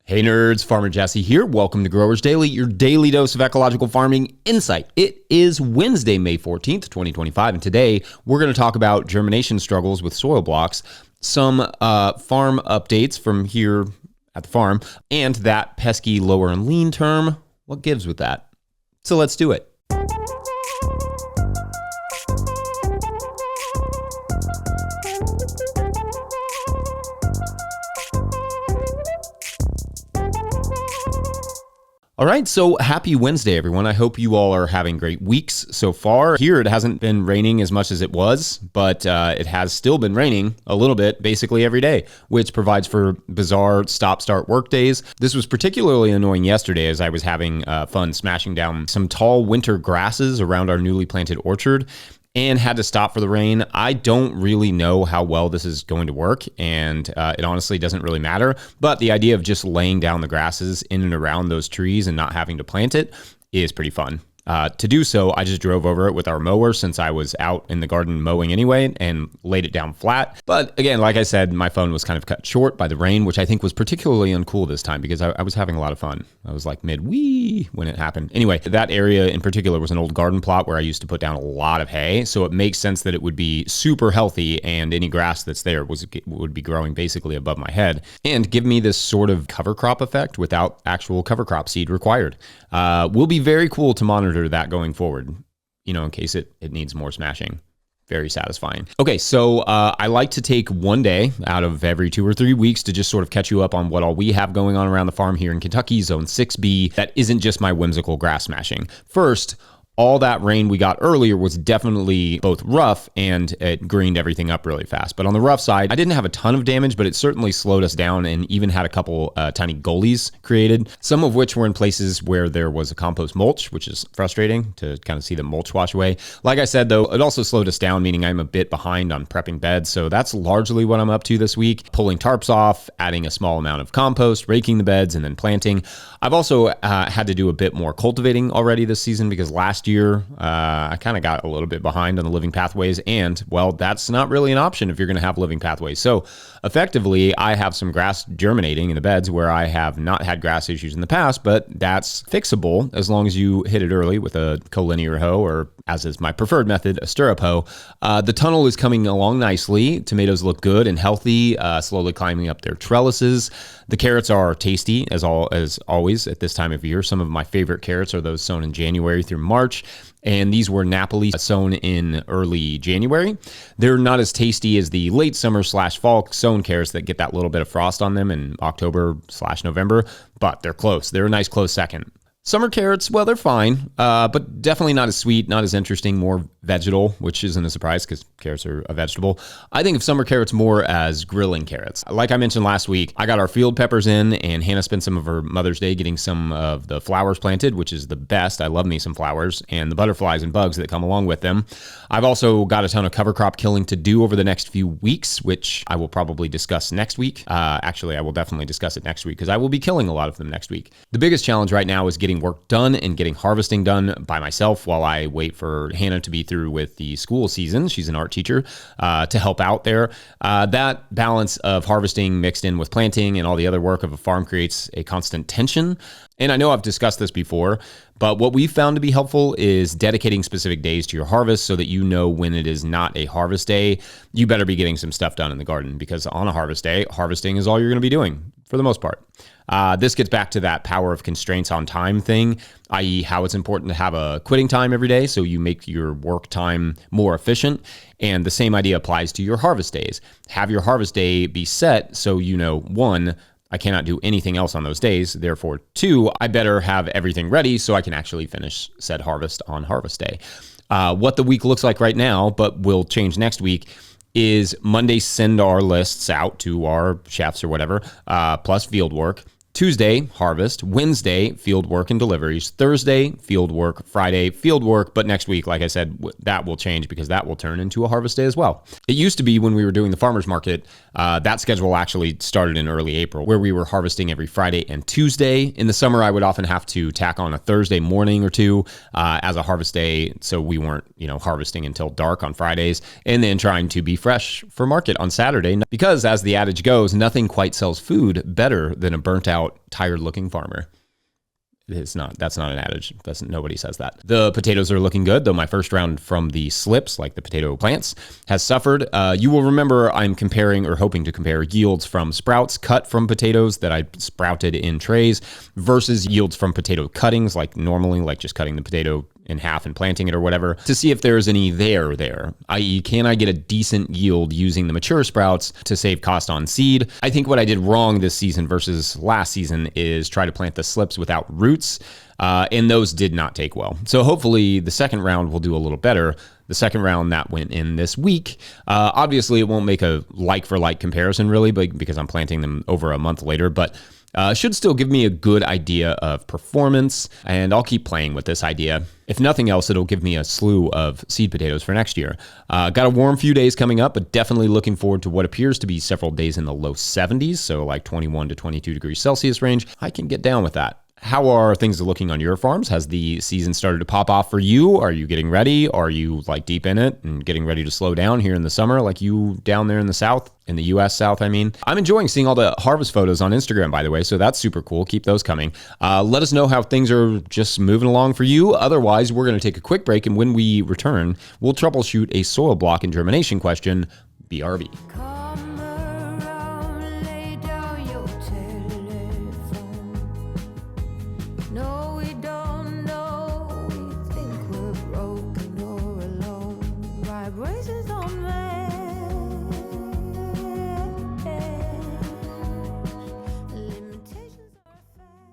Hey nerds, Farmer Jesse here. Welcome to Growers Daily, your daily dose of ecological farming insight. It is Wednesday, May 14th, 2025, and today we're going to talk about germination struggles with soil blocks, some farm updates from here at the farm, and that pesky lower and lean term. What gives with that? So let's do it. All right, so happy Wednesday, everyone. I hope you all are having great weeks so far. Here, it hasn't been raining as much as it was, but it has still been raining a little bit basically every day, which provides for bizarre stop-start work days. This was particularly annoying yesterday as I was having fun smashing down some tall winter grasses around our newly planted orchard and had to stop for the rain. I don't really know how well this is going to work, and it honestly doesn't really matter. But the idea of just laying down the grasses in and around those trees and not having to plant it is pretty fun. To do so, I just drove over it with our mower since I was out in the garden mowing anyway and laid it down flat. But again, like I said, my fun was kind of cut short by the rain, which I think was particularly uncool this time because I was having a lot of fun. I was like mid-wee when it happened. Anyway, that area in particular was an old garden plot where I used to put down a lot of hay. So it makes sense that it would be super healthy and any grass that's there would be growing basically above my head and give me this sort of cover crop effect without actual cover crop seed required. Will be very cool to monitor that going forward, in case it needs more smashing. Very satisfying. Okay, so I like to take one day out of every 2 or 3 weeks to just sort of catch you up on what all we have going on around the farm here in Kentucky, Zone 6B, that isn't just my whimsical grass smashing. First, all that rain we got earlier was definitely both rough and it greened everything up really fast. But on the rough side, I didn't have a ton of damage, but it certainly slowed us down and even had a couple tiny gullies created, some of which were in places where there was a compost mulch, which is frustrating to kind of see the mulch wash away. Like I said, though, it also slowed us down, meaning I'm a bit behind on prepping beds. So that's largely what I'm up to this week, pulling tarps off, adding a small amount of compost, raking the beds, and then planting. I've also had to do a bit more cultivating already this season because last year, I kind of got a little bit behind on the living pathways, and well, that's not really an option if you're going to have living pathways. So effectively, I have some grass germinating in the beds where I have not had grass issues in the past, but that's fixable as long as you hit it early with a collinear hoe, or as is my preferred method, a stirrup hoe. The tunnel is coming along nicely. Tomatoes look good and healthy, slowly climbing up their trellises. The carrots are tasty as always at this time of year. Some of my favorite carrots are those sown in January through March, and these were Napoli sown in early January. They're not as tasty as the late summer / fall sown carrots that get that little bit of frost on them in October / November, but they're close. They're a nice close second. Summer carrots, well, they're fine, but definitely not as sweet, not as interesting, more vegetal, which isn't a surprise because carrots are a vegetable. I think of summer carrots more as grilling carrots. Like I mentioned last week, I got our field peppers in, and Hannah spent some of her Mother's Day getting some of the flowers planted, which is the best. I love me some flowers and the butterflies and bugs that come along with them. I've also got a ton of cover crop killing to do over the next few weeks, which I will probably discuss next week. Actually, I will definitely discuss it next week because I will be killing a lot of them next week. The biggest challenge right now is getting work done and getting harvesting done by myself while I wait for Hannah to be through with the school season. She's an art teacher to help out there. That balance of harvesting mixed in with planting and all the other work of a farm creates a constant tension. And I know I've discussed this before, but what we've found to be helpful is dedicating specific days to your harvest so that you know when it is not a harvest day. You better be getting some stuff done in the garden because on a harvest day, harvesting is all you're going to be doing for the most part. This gets back to that power of constraints on time thing, i.e. how it's important to have a quitting time every day so you make your work time more efficient. And the same idea applies to your harvest days. Have your harvest day be set so you know, 1, I cannot do anything else on those days. Therefore, 2, I better have everything ready so I can actually finish said harvest on harvest day. What the week looks like right now, but will change next week, is Monday send our lists out to our chefs or whatever, plus field work. Tuesday, harvest. Wednesday, field work and deliveries. Thursday, field work. Friday, field work. But next week, like I said, that will change because that will turn into a harvest day as well. It used to be when we were doing the farmers market, that schedule actually started in early April, where we were harvesting every Friday and Tuesday. In the summer, I would often have to tack on a Thursday morning or two as a harvest day, so we weren't, harvesting until dark on Fridays, and then trying to be fresh for market on Saturday. Because as the adage goes, nothing quite sells food better than a burnt out out, tired-looking farmer. That's not an adage. Nobody says that. The potatoes are looking good, though my first round from the slips, like the potato plants, has suffered. You will remember I'm hoping to compare yields from sprouts cut from potatoes that I sprouted in trays versus yields from potato cuttings, like normally, like just cutting the potato in half and planting it or whatever, to see if there's any there, i.e. can I get a decent yield using the mature sprouts to save cost on seed? I think what I did wrong this season versus last season is try to plant the slips without roots, and those did not take well. So hopefully the second round will do a little better. The second round that went in this week, obviously it won't make a like-for-like comparison really, because I'm planting them over a month later, but should still give me a good idea of performance, and I'll keep playing with this idea. If nothing else, it'll give me a slew of seed potatoes for next year. Got a warm few days coming up, but definitely looking forward to what appears to be several days in the low 70s, so like 21 to 22 degrees Celsius range. I can get down with that. How are things looking on your farms? Has the season started to pop off for you? Are you getting ready? Are you like deep in it and getting ready to slow down here in the summer like you down there in the South? In the US South, I mean. I'm enjoying seeing all the harvest photos on Instagram, by the way, so that's super cool. Keep those coming. Let us know how things are just moving along for you. Otherwise, we're going to take a quick break, and when we return, we'll troubleshoot a soil block and germination question. BRB.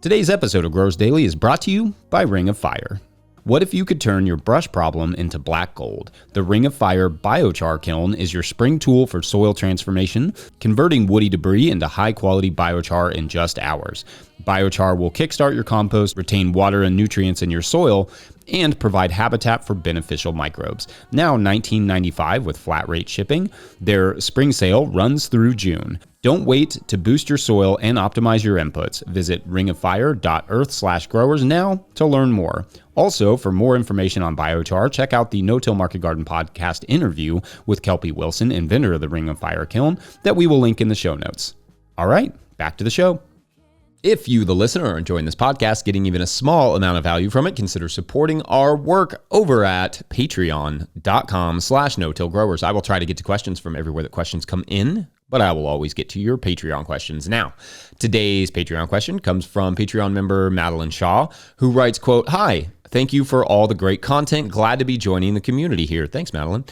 Today's episode of Growers Daily is brought to you by Ring of Fire. What if you could turn your brush problem into black gold? The Ring of Fire biochar kiln is your spring tool for soil transformation, converting woody debris into high-quality biochar in just hours. Biochar will kickstart your compost, retain water and nutrients in your soil, and provide habitat for beneficial microbes. Now $19.95 with flat rate shipping. Their spring sale runs through June. Don't wait to boost your soil and optimize your inputs. Visit ringoffire.earth/growers now to learn more. Also, for more information on biochar, check out the No-Till Market Garden podcast interview with Kelpie Wilson, inventor of the Ring of Fire kiln, that we will link in the show notes. All right, back to the show. If you, the listener, are enjoying this podcast, getting even a small amount of value from it, consider supporting our work over at patreon.com/no-till-growers. I will try to get to questions from everywhere that questions come in, but I will always get to your Patreon questions. Now, today's Patreon question comes from Patreon member Madeline Shaw, who writes, quote, "Hi, thank you for all the great content. Glad to be joining the community here." Thanks, Madeline.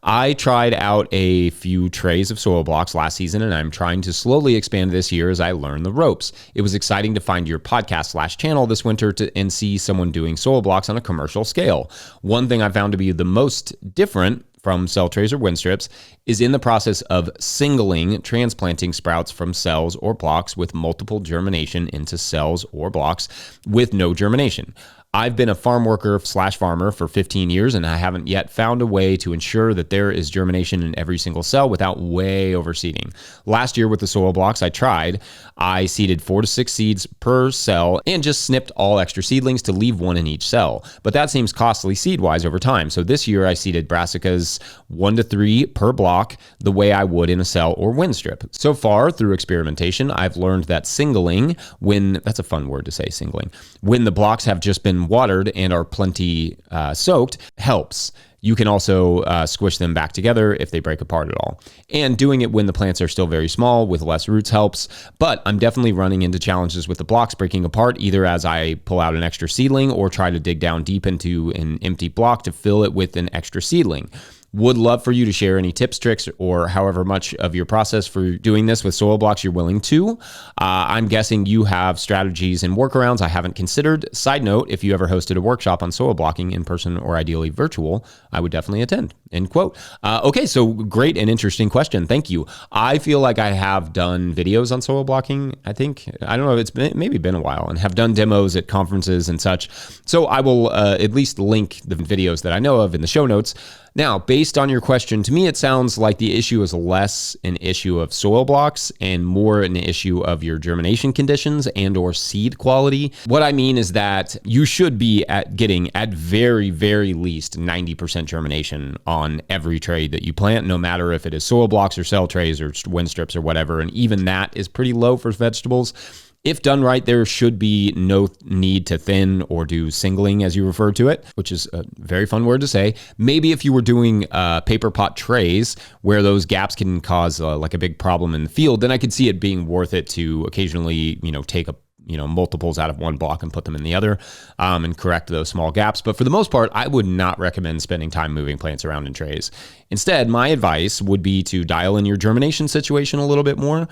I tried out a few trays of soil blocks last season, and I'm trying to slowly expand this year as I learn the ropes. It was exciting to find your podcast/channel this winter and see someone doing soil blocks on a commercial scale. One thing I found to be the most different from cell trays or wind strips is in the process of singling, transplanting sprouts from cells or blocks with multiple germination into cells or blocks with no germination. I've been a farm worker/farmer for 15 years, and I haven't yet found a way to ensure that there is germination in every single cell without way overseeding. Last year with the soil blocks I seeded 4 to 6 seeds per cell and just snipped all extra seedlings to leave one in each cell. But that seems costly seed-wise over time. So this year I seeded brassicas 1 to 3 per block the way I would in a cell or wind strip. So far, through experimentation, I've learned that singling, that's a fun word to say, singling, when the blocks have just been watered and are plenty soaked, helps. You can also squish them back together if they break apart at all. And doing it when the plants are still very small with less roots helps, but I'm definitely running into challenges with the blocks breaking apart, either as I pull out an extra seedling or try to dig down deep into an empty block to fill it with an extra seedling. Would love for you to share any tips, tricks, or however much of your process for doing this with soil blocks you're willing to. I'm guessing you have strategies and workarounds I haven't considered. Side note, if you ever hosted a workshop on soil blocking in person or ideally virtual, I would definitely attend. End quote. Okay, so great and interesting question. Thank you. I feel like I have done videos on soil blocking. I don't know, it's maybe been a while, and have done demos at conferences and such. So I will at least link the videos that I know of in the show notes. Now, based on your question, to me, it sounds like the issue is less an issue of soil blocks and more an issue of your germination conditions and or seed quality. What I mean is that you should be getting at very, very least 90% germination on every tray that you plant, no matter if it is soil blocks or cell trays or wind strips or whatever. And even that is pretty low for vegetables. If done right, there should be no need to thin or do singling, as you refer to it, which is a very fun word to say. Maybe if you were doing paper pot trays where those gaps can cause like a big problem in the field, then I could see it being worth it to occasionally, take multiples out of one block and put them in the other and correct those small gaps. But for the most part, I would not recommend spending time moving plants around in trays. Instead, my advice would be to dial in your germination situation a little bit more.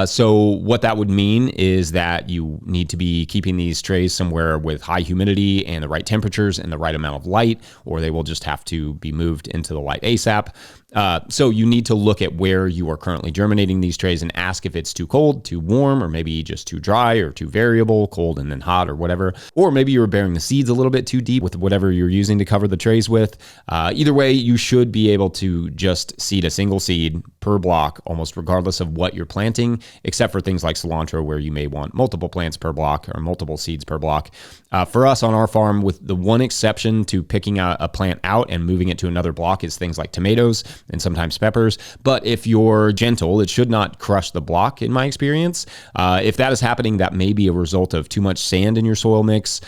So what that would mean is that you need to be keeping these trays somewhere with high humidity and the right temperatures and the right amount of light, or they will just have to be moved into the light ASAP. So you need to look at where you are currently germinating these trays and ask if it's too cold, too warm, or maybe just too dry or too variable, cold and then hot or whatever. Or maybe you're burying the seeds a little bit too deep with whatever you're using to cover the trays with. Either way, you should be able to just seed a single seed per block, almost regardless of what you're planting, except for things like cilantro, where you may want multiple plants per block or multiple seeds per block. For us on our farm, with the one exception to picking a plant out and moving it to another block, is things like tomatoes and sometimes peppers. But if you're gentle, it should not crush the block, in my experience. If that is happening, that may be a result of too much sand in your soil mix,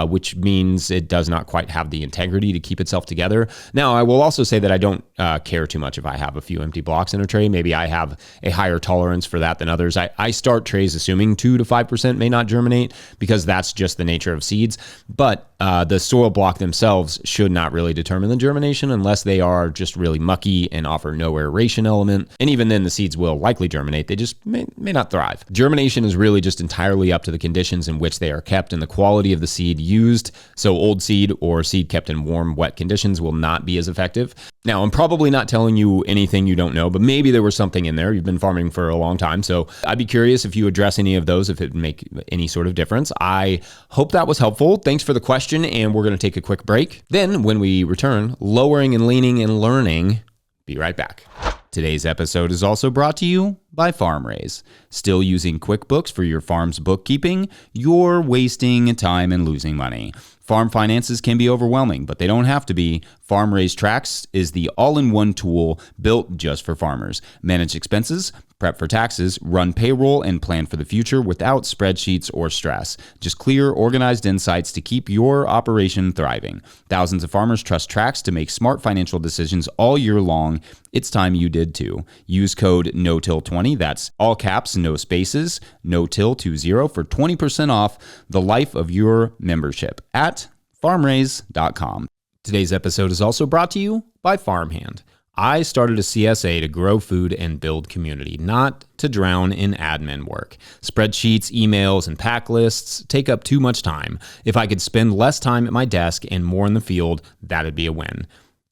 which means it does not quite have the integrity to keep itself together. Now, I will also say that I don't care too much if I have a few empty blocks in a tray. Maybe I have a higher tolerance for that than others. I start trays assuming 2 to 5% may not germinate, because that's just the nature of seeds. But the soil block themselves should not really determine the germination unless they are just really mucky and offer no aeration element. And even then, the seeds will likely germinate. They just may not thrive. Germination is really just entirely up to the conditions in which they are kept and the quality of the seed used. So old seed or seed kept in warm, wet conditions will not be as effective. Now, I'm probably not telling you anything you don't know, but maybe there was something in there. You've been farming for a long time, so I'd be curious if you address any of those, if it would make any sort of difference. I hope that was helpful. Thanks for the question, and we're going to take a quick break. Then, when we return, lowering and leaning and learning. Be right back. Today's episode is also brought to you by FarmRaise. Still using QuickBooks for your farm's bookkeeping? You're wasting time and losing money. Farm finances can be overwhelming, but they don't have to be. FarmRaise Tracks is the all-in-one tool built just for farmers. Manage expenses, prep for taxes, run payroll, and plan for the future without spreadsheets or stress. Just clear, organized insights to keep your operation thriving. Thousands of farmers trust Tracks to make smart financial decisions all year long. It's time you did too. Use code NOTIL20, that's all caps, no spaces, NOTIL20 for 20% off the life of your membership at farmraise.com. Today's episode is also brought to you by Farmhand. I started a CSA to grow food and build community, not to drown in admin work. Spreadsheets, emails, and pack lists take up too much time. If I could spend less time at my desk and more in the field, that'd be a win.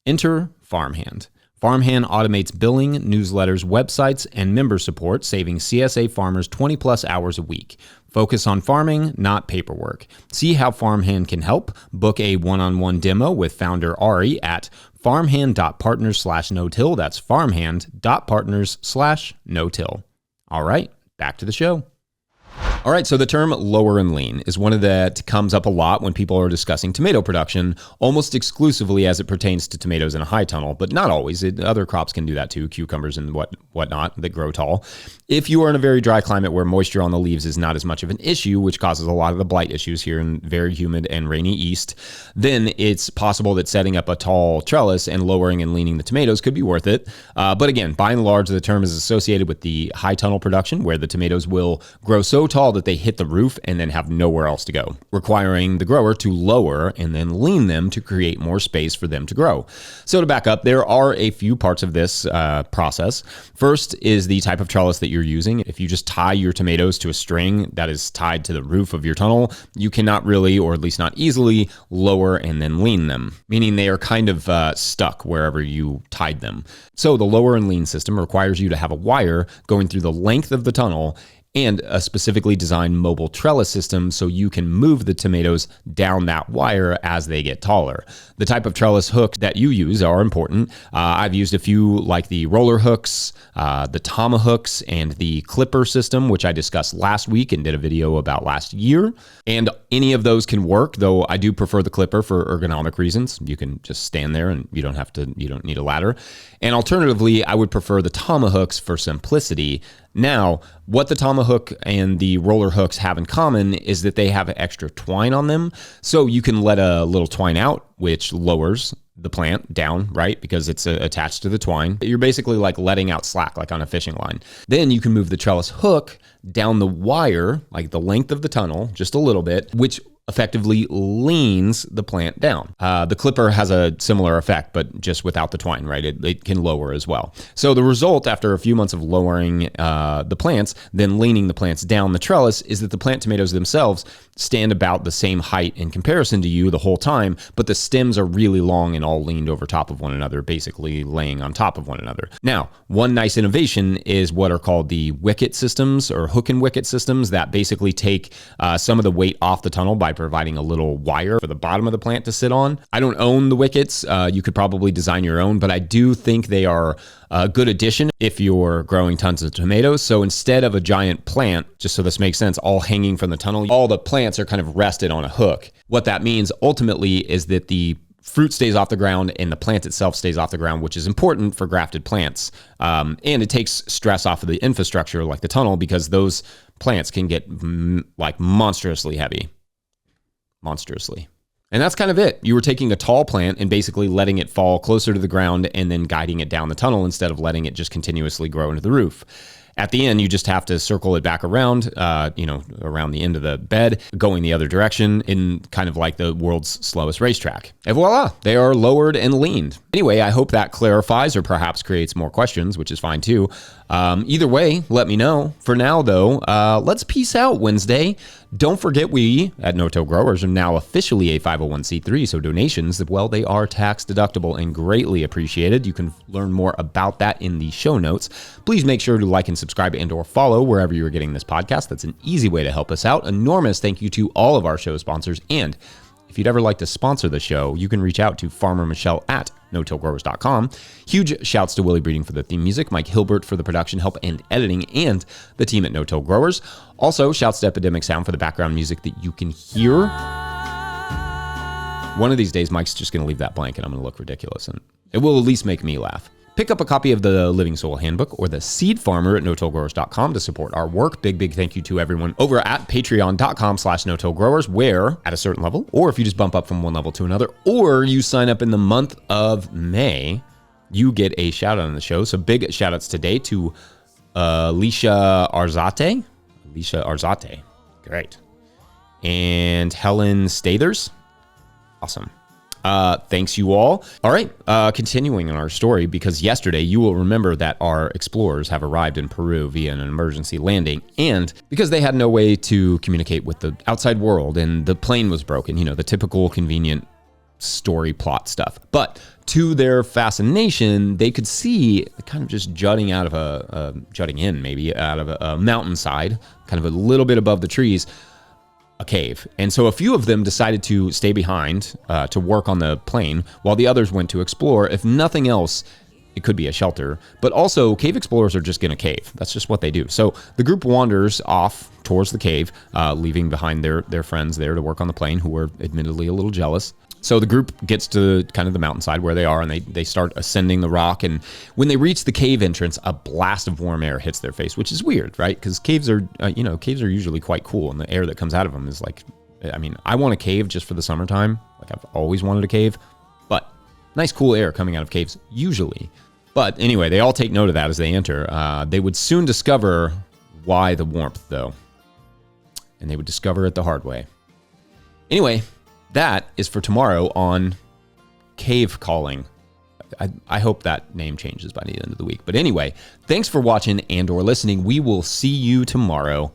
Enter Farmhand. Farmhand automates billing, newsletters, websites, and member support, saving CSA farmers 20 plus hours a week. Focus on farming, not paperwork. See how Farmhand can help. Book a one-on-one demo with founder Ari at farmhand.partners/no-till. That's farmhand.partners/no-till. All right, back to the show. All right, so the term lower and lean is one of that comes up a lot when people are discussing tomato production, almost exclusively as it pertains to tomatoes in a high tunnel, but not always. Other crops can do that too, cucumbers and whatnot that grow tall. If you are in a very dry climate where moisture on the leaves is not as much of an issue, which causes a lot of the blight issues here in very humid and rainy east, then it's possible that setting up a tall trellis and lowering and leaning the tomatoes could be worth it. But again, by and large, the term is associated with the high tunnel production, where the tomatoes will grow so tall that they hit the roof and then have nowhere else to go, requiring the grower to lower and then lean them to create more space for them to grow. So to back up, there are a few parts of this process. First is the type of trellis that you're using. If you just tie your tomatoes to a string that is tied to the roof of your tunnel, you cannot really, or at least not easily, lower and then lean them, meaning they are kind of stuck wherever you tied them. So the lower and lean system requires you to have a wire going through the length of the tunnel and a specifically designed mobile trellis system so you can move the tomatoes down that wire as they get taller. The type of trellis hooks that you use are important. I've used a few like the roller hooks, the tomahooks, and the clipper system, which I discussed last week and did a video about last year. And any of those can work, though I do prefer the clipper for ergonomic reasons. You can just stand there and you don't need a ladder. And alternatively, I would prefer the tomahooks for simplicity. Now, what the tomahawk and the roller hooks have in common is that they have extra twine on them. So you can let a little twine out, which lowers the plant down, right? Because it's attached to the twine. You're basically like letting out slack, like on a fishing line. Then you can move the trellis hook down the wire, like the length of the tunnel, just a little bit, which effectively leans the plant down. The clipper has a similar effect, but just without the twine, right? It can lower as well. So the result after a few months of lowering the plants, then leaning the plants down the trellis, is that the plant tomatoes themselves stand about the same height in comparison to you the whole time, but the stems are really long and all leaned over top of one another, basically laying on top of one another. Now, one nice innovation is what are called the wicket systems or hook and wicket systems that basically take some of the weight off the tunnel by providing a little wire for the bottom of the plant to sit on. I don't own the wickets. You could probably design your own, but I do think they are a good addition if you're growing tons of tomatoes. So instead of a giant plant, just so this makes sense, all hanging from the tunnel, all the plants are kind of rested on a hook. What that means ultimately is that the fruit stays off the ground and the plant itself stays off the ground, which is important for grafted plants. And it takes stress off of the infrastructure like the tunnel, because those plants can get like monstrously heavy. Monstrously. And that's kind of it. You were taking a tall plant and basically letting it fall closer to the ground and then guiding it down the tunnel instead of letting it just continuously grow into the roof. At the end, you just have to circle it back around, around the end of the bed, going the other direction in kind of like the world's slowest racetrack. And voila, they are lowered and leaned. Anyway, I hope that clarifies or perhaps creates more questions, which is fine too. Either way, let me know. For now, though, let's peace out Wednesday. Don't forget, we at No-Till Growers are now officially a 501c3, so donations, well, they are tax deductible and greatly appreciated. You can learn more about that in the show notes. Please make sure to like and subscribe and or follow wherever you are getting this podcast. That's an easy way to help us out. Enormous thank you to all of our show sponsors. And if you'd ever like to sponsor the show, you can reach out to Farmer Michelle at no-tillgrowers.com. Huge shouts to Willie Breeding for the theme music, Mike Hilbert for the production help and editing, and the team at No-Till Growers. Also, shouts to Epidemic Sound for the background music that you can hear. One of these days, Mike's just going to leave that blank and I'm going to look ridiculous, and it will at least make me laugh. Pick up a copy of the Living Soil Handbook or the Seed Farmer at no-tillgrowers.com to support our work. Big thank you to everyone over at patreon.com/no-tillgrowers, where at a certain level, or if you just bump up from one level to another, or you sign up in the month of May, you get a shout out on the show. So big shout outs today to Alicia Arzate. Great. And Helen Stathers. Awesome. Thanks you all. All right, continuing on our story, because yesterday you will remember that our explorers have arrived in Peru via an emergency landing, and because they had no way to communicate with the outside world and the plane was broken, the typical convenient story plot stuff. But to their fascination, they could see kind of just jutting in out of a mountainside, kind of a little bit above the trees, a cave. And so a few of them decided to stay behind to work on the plane while the others went to explore. If nothing else, it could be a shelter, but also cave explorers are just going to cave. That's just what they do. So the group wanders off towards the cave, leaving behind their friends there to work on the plane, who were admittedly a little jealous. So the group gets to kind of the mountainside where they are, and they start ascending the rock. And when they reach the cave entrance, a blast of warm air hits their face, which is weird, right? Because caves are usually quite cool, and the air that comes out of them is like, I want a cave just for the summertime. Like, I've always wanted a cave, but nice cool air coming out of caves usually. But anyway, they all take note of that as they enter. They would soon discover why the warmth, though, and they would discover it the hard way. Anyway, that is for tomorrow on Cave Calling. I hope that name changes by the end of the week. But anyway, thanks for watching and or listening. We will see you tomorrow.